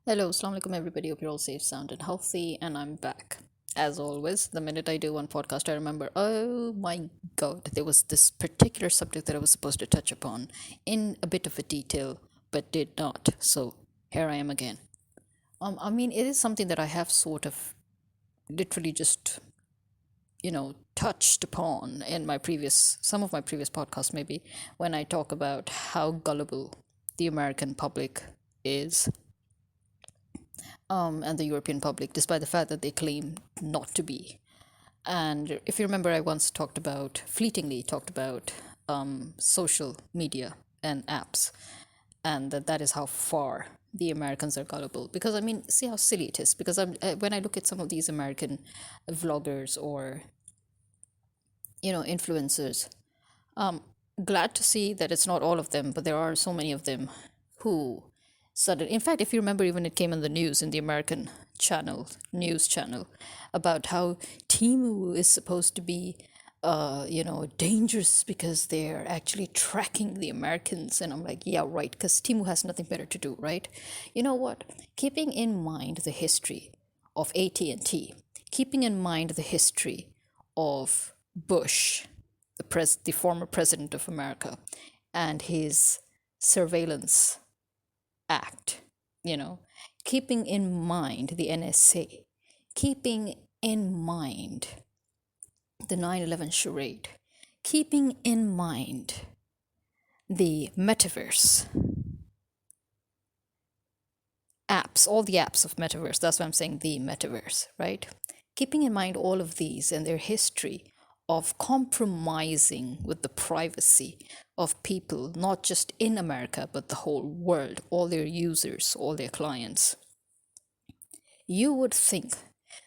Hello, assalamu alaikum everybody. Hope you're all safe, sound, and healthy. And I'm back. As always, the minute I do one podcast, I remember, oh my god, there was this particular subject that I was supposed to touch upon in a bit of a detail, but did not. So here I am again. It is something that I have sort of literally just, touched upon in some of my previous podcasts, maybe, when I talk about how gullible the American public is, and the European public, despite the fact that they claim not to be. And if you remember, I once fleetingly talked about social media and apps, and that is how far the Americans are gullible. Because see how silly it is. Because when I look at some of these American vloggers or influencers, glad to see that it's not all of them, but there are so many of them who suddenly, in fact, if you remember, even it came in the news in the American news channel, about how Timu is supposed to be dangerous because they're actually tracking the Americans. And I'm like, yeah, right, because Timu has nothing better to do, right? You know what? Keeping in mind the history of AT&T, keeping in mind the history of Bush, the former president of America, and his surveillance act, keeping in mind the NSA, keeping in mind the 9/11 charade, keeping in mind the metaverse apps, all the apps of metaverse. That's why I'm saying the metaverse, right? Keeping in mind all of these and their history of compromising with the privacy of people, not just in America, but the whole world, all their users, all their clients. You would think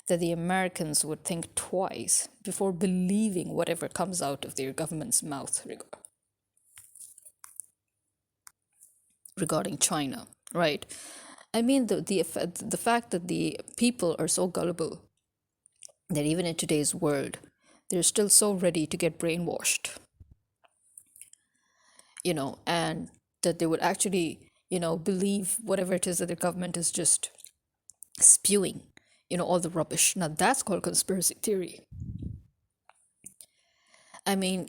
that the Americans would think twice before believing whatever comes out of their government's mouth regarding China, right? The fact that the people are so gullible that even in today's world, they're still so ready to get brainwashed, and that they would actually, believe whatever it is that the government is just spewing, all the rubbish. Now that's called conspiracy theory. I mean,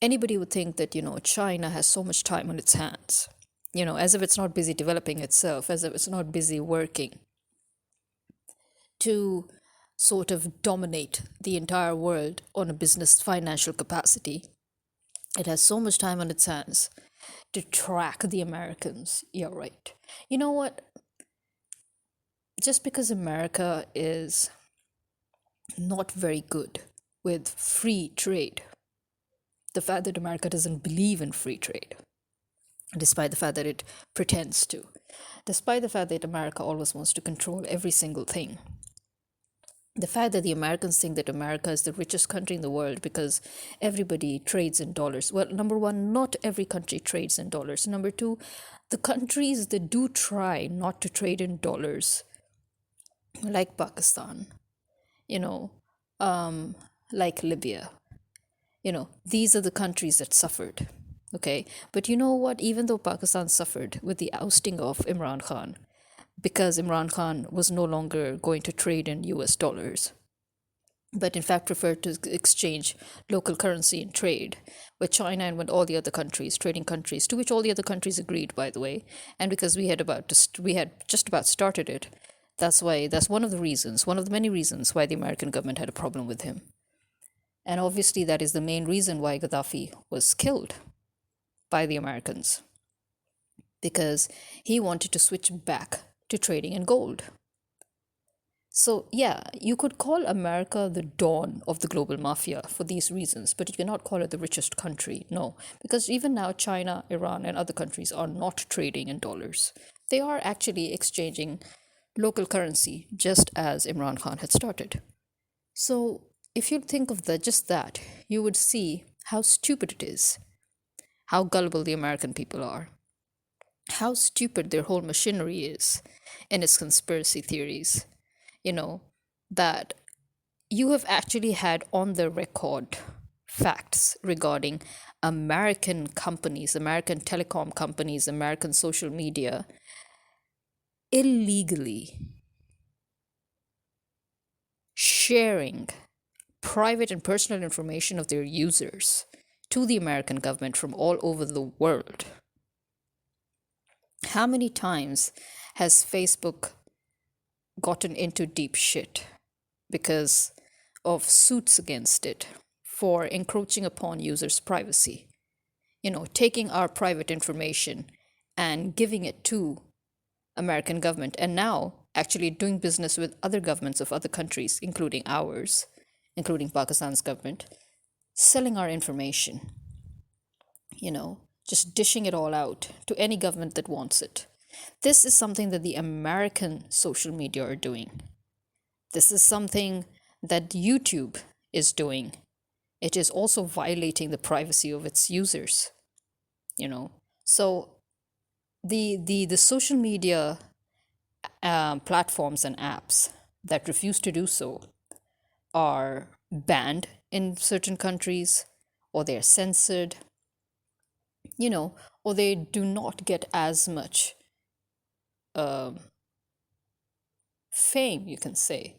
anybody would think that, China has so much time on its hands, as if it's not busy developing itself, as if it's not busy working to sort of dominate the entire world on a business financial capacity. It has so much time on its hands to track the Americans. You're right. You know what? Just because America is not very good with free trade, the fact that America doesn't believe in free trade, despite the fact that it pretends to, despite the fact that America always wants to control every single thing, the fact that the Americans think that America is the richest country in the world because everybody trades in dollars. Well, number one, not every country trades in dollars. Number two, the countries that do try not to trade in dollars, like Pakistan, like Libya, these are the countries that suffered. Okay. But you know what? Even though Pakistan suffered with the ousting of Imran Khan, because Imran Khan was no longer going to trade in US dollars, but in fact preferred to exchange local currency in trade with China and with all the other countries, trading countries, to which all the other countries agreed, by the way. And because we had just about started it, that's one of the many reasons why the American government had a problem with him. And obviously that is the main reason why Gaddafi was killed by the Americans, because he wanted to switch back to trading in gold. So yeah, you could call America the dawn of the global mafia for these reasons, but you cannot call it the richest country. No, because even now China, Iran, and other countries are not trading in dollars. They are actually exchanging local currency, just as Imran Khan had started. So if you think of that, you would see how stupid it is, how gullible the American people are, how stupid their whole machinery is in its conspiracy theories. That you have actually had on the record facts regarding American companies, American telecom companies, American social media illegally sharing private and personal information of their users to the American government from all over the world. How many times has Facebook gotten into deep shit because of suits against it for encroaching upon users' privacy? Taking our private information and giving it to American government, and now actually doing business with other governments of other countries, including ours, including Pakistan's government, selling our information, just dishing it all out to any government that wants it. This is something that the American social media are doing. This is something that YouTube is doing. It is also violating the privacy of its users. So the social media platforms and apps that refuse to do so are banned in certain countries, or they're censored, or they do not get as much fame, you can say,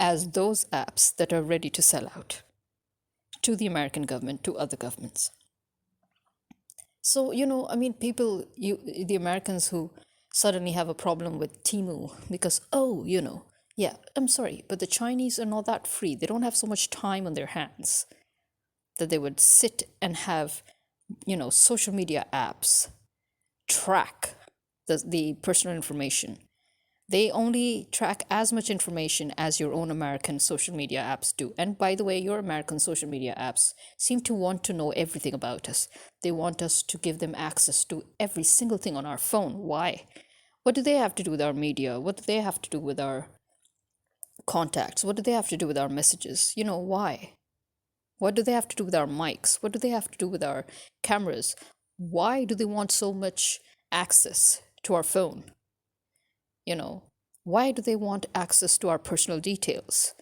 as those apps that are ready to sell out to the American government, to other governments. So, people, the Americans who suddenly have a problem with Temu because, yeah, I'm sorry, but the Chinese are not that free. They don't have so much time on their hands that they would sit and have, social media apps track the personal information. They only track as much information as your own American social media apps do. And by the way, your American social media apps seem to want to know everything about us. They want us to give them access to every single thing on our phone. Why? What do they have to do with our media? What do they have to do with our contacts? What do they have to do with our messages? Why? What do they have to do with our mics? What do they have to do with our cameras? Why do they want so much access to our phone? Why do they want access to our personal details?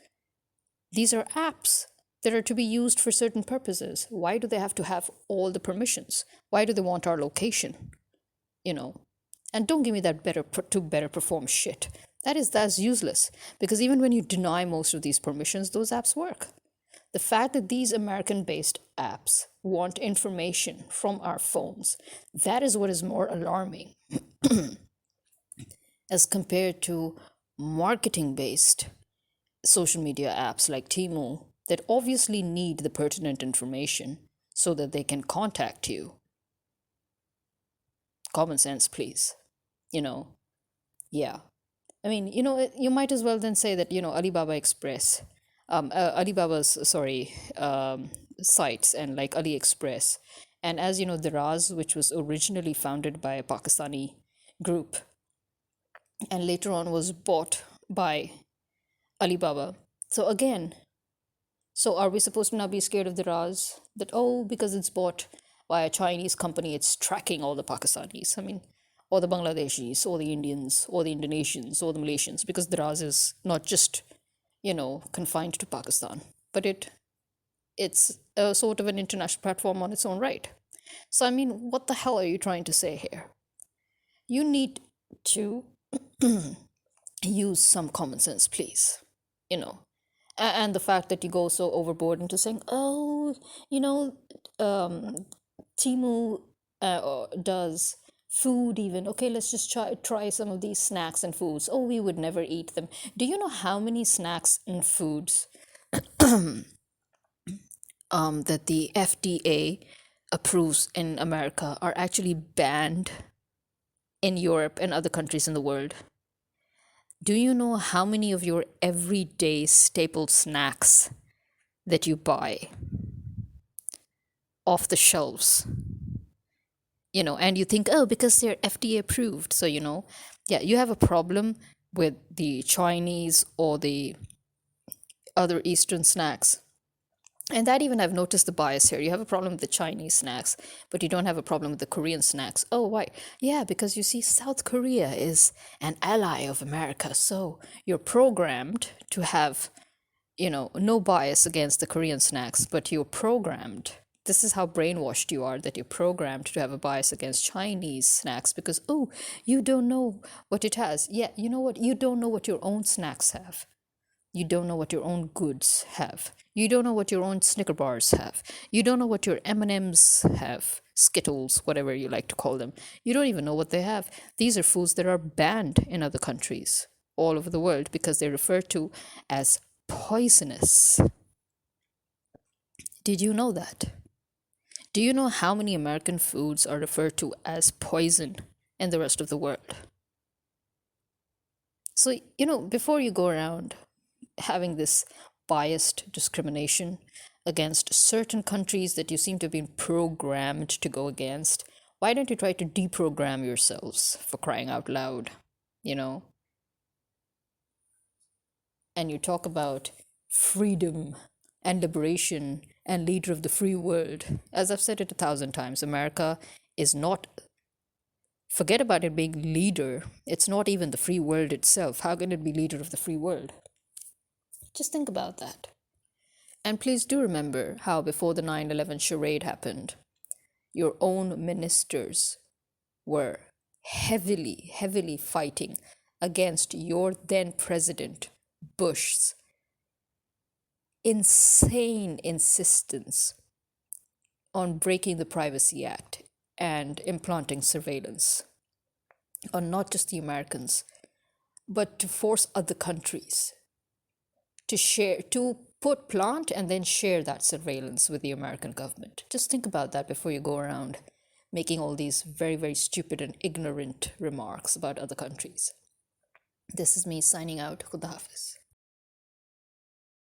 These are apps that are to be used for certain purposes. Why do they have to have all the permissions? Why do they want our location? And don't give me that better perform shit. That's useless, because even when you deny most of these permissions, those apps work. The fact that these American-based apps want information from our phones, that is what is more alarming as compared to marketing-based social media apps like Temu that obviously need the pertinent information so that they can contact you. Common sense, please. Yeah. I mean, you might as well then say that, Alibaba Express, Alibaba's, sites, and like AliExpress. And as you know, Daraz, which was originally founded by a Pakistani group and later on was bought by Alibaba. So again, are we supposed to now be scared of Daraz? That, because it's bought by a Chinese company, it's tracking all the Pakistanis. I mean, or the Bangladeshis, or the Indians, or the Indonesians, or the Malaysians, because Daraz is not just, confined to Pakistan, but it's a sort of an international platform on its own right. So, I mean, what the hell are you trying to say here? You need to use some common sense, please. And the fact that you go so overboard into saying, Timu does food even. Okay, let's just try some of these snacks and foods. We would never eat them. Do you know how many snacks and foods that the FDA approves in America are actually banned in Europe and other countries in the world? Do you know how many of your everyday staple snacks that you buy off the shelves, and you think, because they're FDA approved, so, yeah, you have a problem with the Chinese or the other Eastern snacks. And that even I've noticed the bias here. You have a problem with the Chinese snacks, but you don't have a problem with the Korean snacks. Oh, why? Yeah, because you see, South Korea is an ally of America. So you're programmed to have, no bias against the Korean snacks, but you're programmed This is how brainwashed you are, that you're programmed to have a bias against Chinese snacks because, oh, you don't know what it has. Yeah, you know what? You don't know what your own snacks have. You don't know what your own goods have. You don't know what your own Snicker bars have. You don't know what your M&Ms have, Skittles, whatever you like to call them. You don't even know what they have. These are foods that are banned in other countries all over the world because they're referred to as poisonous. Did you know that? Do you know how many American foods are referred to as poison in the rest of the world? So, before you go around having this biased discrimination against certain countries that you seem to have been programmed to go against, why don't you try to deprogram yourselves, for crying out loud? You know? And you talk about freedom and liberation and leader of the free world. As I've said it 1,000 times, America is not, forget about it being leader, it's not even the free world itself. How can it be leader of the free world? Just think about that. And please do remember how before the 9/11 charade happened, your own ministers were heavily, heavily fighting against your then president, Bush's insane insistence on breaking the Privacy Act and implanting surveillance on not just the Americans, but to force other countries to share, to plant and then share that surveillance with the American government. Just think about that before you go around making all these very, very stupid and ignorant remarks about other countries. This is me signing out. Khuda Hafiz.